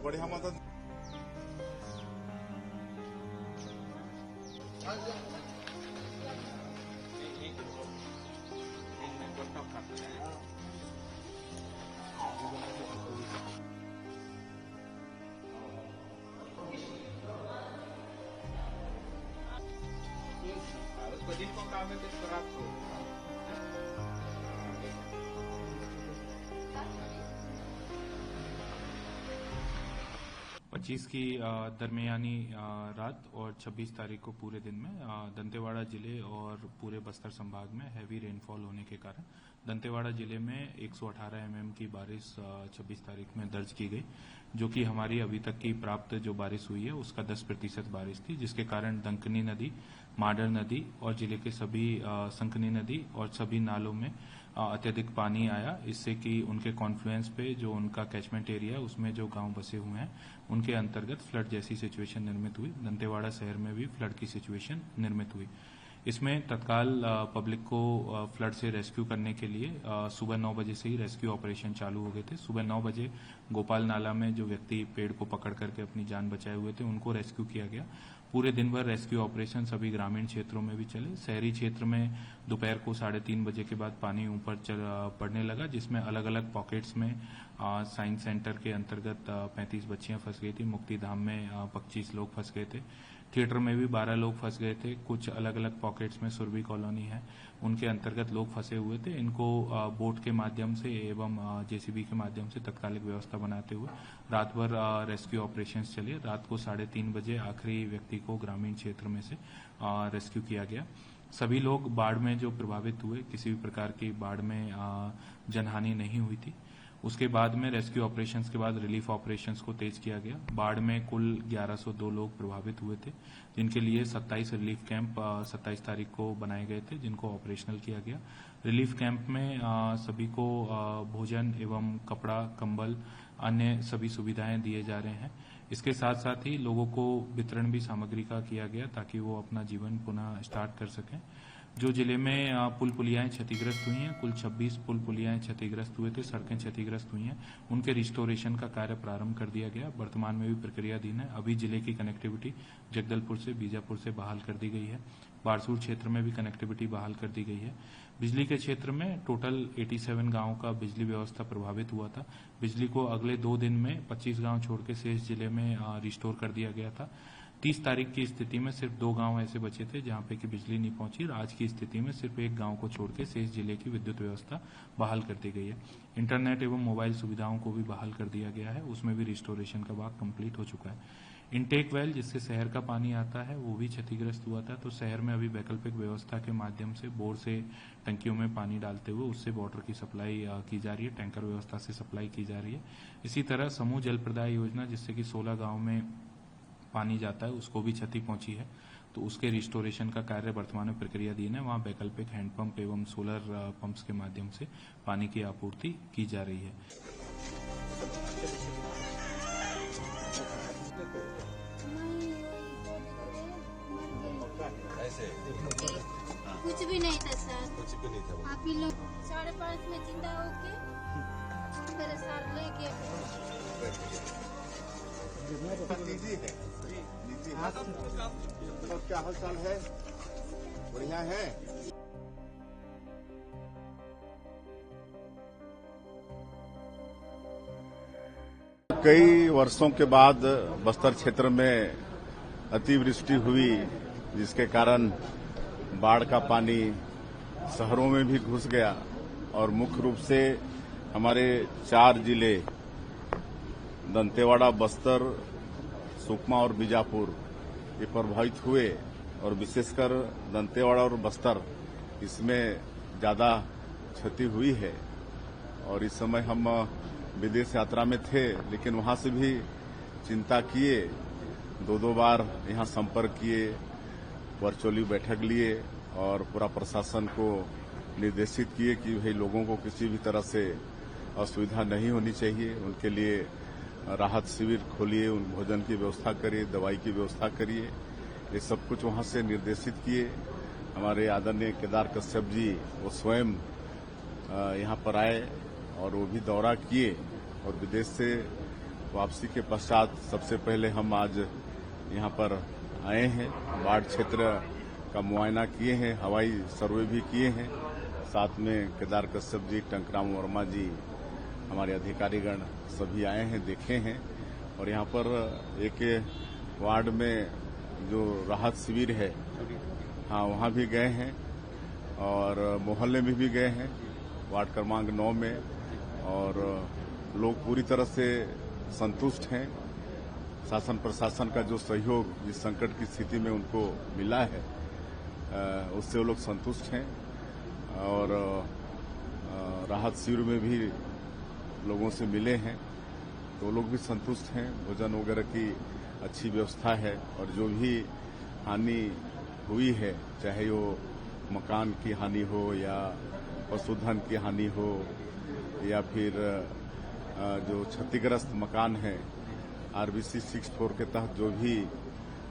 बढ़िया मदद Pwede ko kami desperado. 25 की दरमियानी रात और 26 तारीख को पूरे दिन में दंतेवाड़ा जिले और पूरे बस्तर संभाग में हैवी रेनफॉल होने के कारण दंतेवाड़ा जिले में 118 mm की बारिश 26 तारीख में दर्ज की गई, जो कि हमारी अभी तक की प्राप्त जो बारिश हुई है उसका 10% बारिश थी, जिसके कारण डंकनी नदी, माडर नदी और जिले के सभी संकनी नदी और सभी नालों में अत्यधिक पानी आया। इससे कि उनके कॉन्फ्लुएंस पे जो उनका कैचमेंट एरिया है उसमें जो गांव बसे हुए हैं उनके अंतर्गत फ्लड जैसी सिचुएशन निर्मित हुई। दंतेवाड़ा शहर में भी फ्लड की सिचुएशन निर्मित हुई। इसमें तत्काल पब्लिक को फ्लड से रेस्क्यू करने के लिए सुबह 9 बजे से ही रेस्क्यू ऑपरेशन चालू हो गए थे। सुबह 9 बजे गोपाल नाला में जो व्यक्ति पेड़ को पकड़ करके अपनी जान बचाए हुए थे उनको रेस्क्यू किया गया। पूरे दिन भर रेस्क्यू ऑपरेशन सभी ग्रामीण क्षेत्रों में भी चले। शहरी क्षेत्र में दोपहर को 3:30 बजे के बाद पानी ऊपर पड़ने लगा, जिसमें अलग अलग पॉकेट्स में साइंस सेंटर के अंतर्गत 35 बच्चियां फंस गई थी। मुक्तिधाम में 25 लोग फंस गए थे। थिएटर में भी 12 लोग फंस गए थे। कुछ अलग अलग पॉकेट्स में सुरभि कॉलोनी है, उनके अंतर्गत लोग फंसे हुए थे। इनको बोट के माध्यम से एवं जेसीबी के माध्यम से तत्कालिक व्यवस्था बनाते हुए रात भर रेस्क्यू ऑपरेशंस चले। रात को 3:30 बजे आखिरी व्यक्ति को ग्रामीण क्षेत्र में से रेस्क्यू किया गया। सभी लोग बाढ़ में जो प्रभावित हुए, किसी भी प्रकार की बाढ़ में जनहानि नहीं हुई थी। उसके बाद में रेस्क्यू ऑपरेशंस के बाद रिलीफ ऑपरेशंस को तेज किया गया। बाढ़ में कुल 1102 लोग प्रभावित हुए थे, जिनके लिए 27 रिलीफ कैंप 27 तारीख को बनाए गए थे, जिनको ऑपरेशनल किया गया। रिलीफ कैंप में सभी को भोजन एवं कपड़ा, कंबल, अन्य सभी सुविधाएं दिए जा रहे हैं। इसके साथ साथ ही लोगों को वितरण भी सामग्री का किया गया ताकि वो अपना जीवन पुनः स्टार्ट कर सकें। जो जिले में पुल पुलियाएं क्षतिग्रस्त हुई हैं, कुल 26 पुल पुलियाएं क्षतिग्रस्त हुए थे, सड़कें क्षतिग्रस्त हुई हैं, उनके रिस्टोरेशन का कार्य प्रारंभ कर दिया गया। वर्तमान में भी प्रक्रियाधीन है। अभी जिले की कनेक्टिविटी जगदलपुर से, बीजापुर से बहाल कर दी गई है। बारसूर क्षेत्र में भी कनेक्टिविटी बहाल कर दी गई है। बिजली के क्षेत्र में टोटल 87 गांवों का बिजली व्यवस्था प्रभावित हुआ था। बिजली को अगले 2 दिन में 25 गांव छोड़ के शेष जिले में रिस्टोर कर दिया गया था। 30 तारीख की स्थिति में सिर्फ 2 गांव ऐसे बचे थे जहां पे कि बिजली नहीं पहुंची। आज की स्थिति में सिर्फ 1 गांव को छोड़ के शेष जिले की विद्युत व्यवस्था बहाल कर दी गई है। इंटरनेट एवं मोबाइल सुविधाओं को भी बहाल कर दिया गया है, उसमें भी रिस्टोरेशन का भाग कंप्लीट हो चुका है। इनटेक वेल जिससे शहर का पानी आता है वो भी क्षतिग्रस्त हुआ था, तो शहर में अभी वैकल्पिक व्यवस्था के माध्यम से बोर से टंकियों में पानी डालते हुए उससे वाटर की सप्लाई की जा रही है, टैंकर व्यवस्था से सप्लाई की जा रही है। इसी तरह समूह जल प्रदाय योजना जिससे कि 16 गांव में पानी जाता है उसको भी क्षति पहुंची है, तो उसके रिस्टोरेशन का कार्य वर्तमान में प्रक्रियाधीन है। वहां वैकल्पिक हैंडपंप एवं सोलर पंप्स के माध्यम से पानी की आपूर्ति की जा रही है। कुछ भी नहीं था सर, कुछ भी नहीं था। आप ही लोग 5:30 में जिंदा होके मेरे साथ लेके निजी है, निजी है। तो क्या हाल चाल है? बढ़िया है। कई वर्षों के बाद बस्तर क्षेत्र में अतिवृष्टि हुई, जिसके कारण बाढ़ का पानी शहरों में भी घुस गया और मुख्य रूप से हमारे 4 जिले दंतेवाड़ा, बस्तर, सुकमा और बीजापुर ये प्रभावित हुए और विशेषकर दंतेवाड़ा और बस्तर इसमें ज्यादा क्षति हुई है। और इस समय हम विदेश यात्रा में थे, लेकिन वहां से भी चिंता किए, 2 बार यहां संपर्क किए, वर्चुअली बैठक लिए और पूरा प्रशासन को निर्देशित किए कि भाई लोगों को किसी भी तरह से असुविधा नहीं होनी चाहिए। उनके लिए राहत शिविर खोलिए, उन भोजन की व्यवस्था करिए, दवाई की व्यवस्था करिए, ये सब कुछ वहां से निर्देशित किए। हमारे आदरणीय केदार कश्यप जी वो स्वयं यहाँ पर आए और वो भी दौरा किए और विदेश से वापसी के पश्चात सबसे पहले हम आज यहाँ पर आए हैं, बाढ़ क्षेत्र का मुआयना किए हैं, हवाई सर्वे भी किए हैं। साथ में केदार कश्यप जी, टंकराम वर्मा जी, हमारे अधिकारीगण सभी आए हैं, देखे हैं। और यहाँ पर एक वार्ड में जो राहत शिविर है, हाँ, वहाँ भी गए हैं और मोहल्ले में भी गए हैं, वार्ड क्रमांक 9 में। और लोग पूरी तरह से संतुष्ट हैं। शासन प्रशासन का जो सहयोग इस संकट की स्थिति में उनको मिला है, उससे वो लोग संतुष्ट हैं। और राहत शिविर में भी लोगों से मिले हैं तो लोग भी संतुष्ट हैं। भोजन वगैरह की अच्छी व्यवस्था है और जो भी हानि हुई है, चाहे वो मकान की हानि हो या पशुधन की हानि हो या फिर जो क्षतिग्रस्त मकान है, RBC 64 के तहत जो भी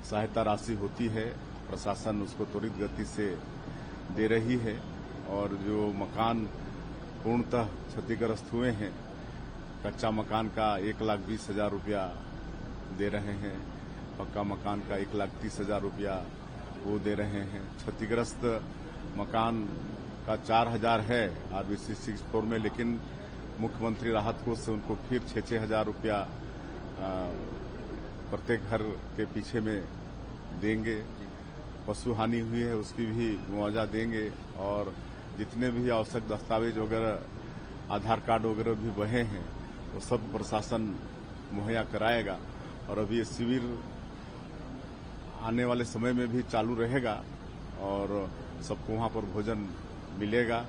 सहायता राशि होती है, प्रशासन उसको त्वरित गति से दे रही है। और जो मकान पूर्णतः क्षतिग्रस्त हुए हैं, कच्चा मकान का 1,20,000 रुपया दे रहे हैं, पक्का मकान का 1,30,000 रुपया वो दे रहे हैं। क्षतिग्रस्त मकान का 4,000 है RBC 64 में, लेकिन मुख्यमंत्री राहत कोष से उनको फिर 6-6 हजार रुपया प्रत्येक घर के पीछे में देंगे। पशु हानि हुई है उसकी भी मुआवजा देंगे। और जितने भी आवश्यक दस्तावेज वगैरह, आधार कार्ड वगैरह भी बहे हैं, वो सब प्रशासन मुहैया कराएगा। और अभी ये शिविर आने वाले समय में भी चालू रहेगा और सबको वहां पर भोजन मिलेगा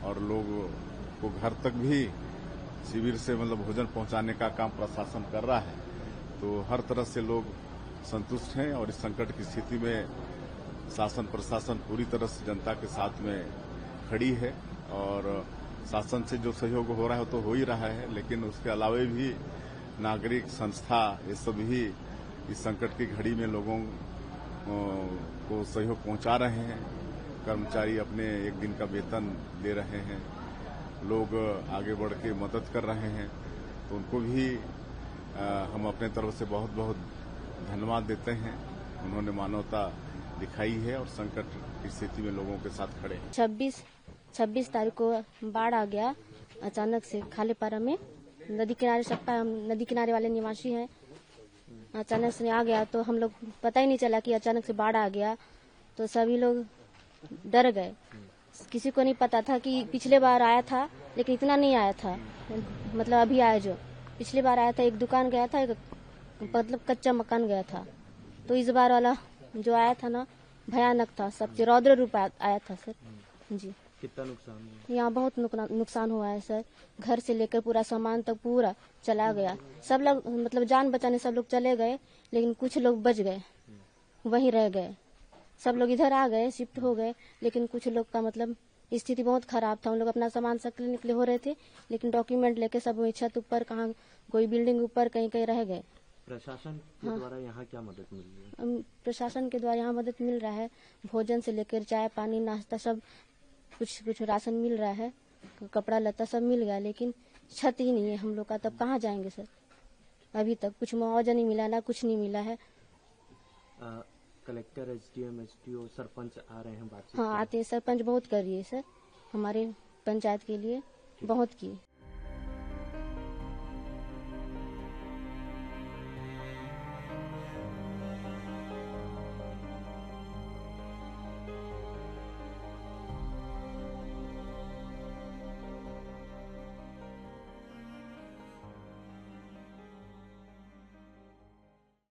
और लोगों को घर तक भी शिविर से मतलब भोजन पहुंचाने का काम प्रशासन कर रहा है। तो हर तरह से लोग संतुष्ट हैं और इस संकट की स्थिति में शासन प्रशासन पूरी तरह से जनता के साथ में खड़ी है। और शासन से जो सहयोग हो रहा है तो हो ही रहा है, लेकिन उसके अलावा भी नागरिक संस्था ये सब भी इस संकट की घड़ी में लोगों को सहयोग पहुंचा रहे हैं। कर्मचारी अपने एक दिन का वेतन दे रहे हैं, लोग आगे बढ़ के मदद कर रहे हैं, तो उनको भी हम अपने तरफ से बहुत बहुत धन्यवाद देते हैं। उन्होंने मानवता दिखाई है और संकट की स्थिति में लोगों के साथ खड़े हैं। 26 तारीख को बाढ़ आ गया अचानक से खालेपारा में। नदी किनारे सबका, हम नदी किनारे वाले निवासी हैं। अचानक से आ गया तो हम लोग पता ही नहीं चला कि अचानक से बाढ़ आ गया, तो सभी लोग डर गए। किसी को नहीं पता था कि पिछले बार आया था, लेकिन इतना नहीं आया था, मतलब अभी आया जो पिछली बार आया था। एक दुकान गया था, एक मतलब कच्चा मकान गया था। तो इस बार वाला जो आया था ना, भयानक था, सबसे रौद्र रूप आया था सर जी। कितना नुकसान हुआ? यहाँ बहुत नुकसान हुआ है सर। घर से लेकर पूरा सामान तक पूरा चला गया। सब लोग मतलब जान बचाने सब लोग चले गए, लेकिन कुछ लोग बच गए, वहीं रह गए। सब लोग इधर आ गए, शिफ्ट हो गए, लेकिन कुछ लोग का मतलब स्थिति बहुत खराब था। उन लोग अपना सामान सकने निकले हो रहे थे, लेकिन डॉक्यूमेंट लेके सब छत ऊपर, कहाँ कोई बिल्डिंग ऊपर कहीं कहीं रह गए। प्रशासन के द्वारा यहाँ क्या मदद मिल रही है? प्रशासन के द्वारा यहाँ मदद मिल रहा है, भोजन से लेकर चाय पानी नाश्ता सब कुछ राशन मिल रहा है, कपड़ा लत्ता सब मिल गया, लेकिन छत ही नहीं है हम लोग का। तब कहाँ जाएंगे सर? अभी तक कुछ मुआवजा नहीं मिला, ना कुछ नहीं मिला है। कलेक्टर, SDM, SDO, सरपंच आ रहे हैं बातचीत? हाँ आते हैं, सरपंच बहुत कर रही है सर, हमारे पंचायत के लिए बहुत की।